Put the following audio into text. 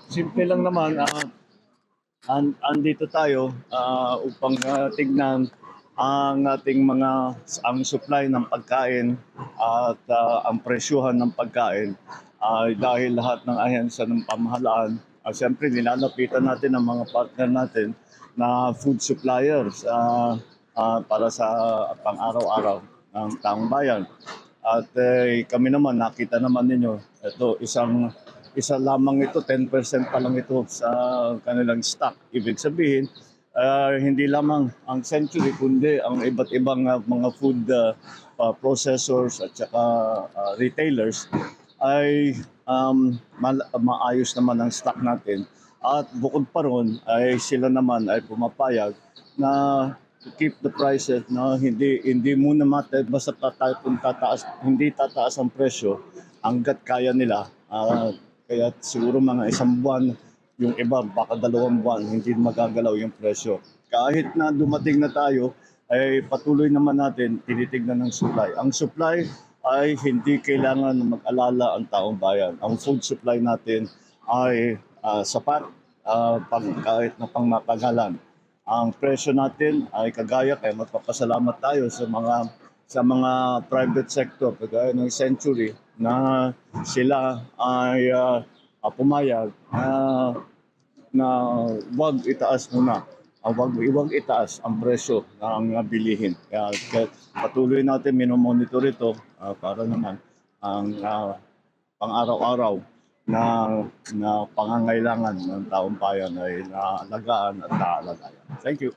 Simple lang naman, andito tayo upang tignan ang ating ang supply ng pagkain at ang presyuhan ng pagkain dahil lahat ng ahensya ng pamahalaan. Siyempre, nilalapitan natin ang mga partner natin na food suppliers para sa pang-araw-araw ng taong bayan. At kami naman, nakita naman ninyo, ito, isa lamang ito, 10% pa lang ito sa kanilang stock. Ibig sabihin, hindi lamang ang Century, kundi ang iba't ibang mga food processors at saka retailers ay maayos naman ang stock natin. At bukod pa ron, ay sila naman ay pumapayag na to keep the prices na hindi muna basta hindi tataas ang presyo hangga't kaya nila. Kaya siguro mga isang buwan, yung iba baka 2 buwan hindi magagalaw yung presyo. Kahit na dumating na tayo, ay patuloy naman natin tinitignan ng supply. Ang supply ay hindi kailangan mag-alala ang taong bayan. Ang food supply natin ay sapat kahit na pangmatagalan. Ang presyo natin ay kagaya, kaya magpapasalamat tayo sa mga private sector kagaya ng Century na sila ay pumayag na wag itaas muna. Wag itaas ang presyo ng bilihin. Kaya patuloy natin minomonitor ito para naman ang pang-araw-araw na pangangailangan ng taong bayan ay naalagaan at naaalagayan. Thank you.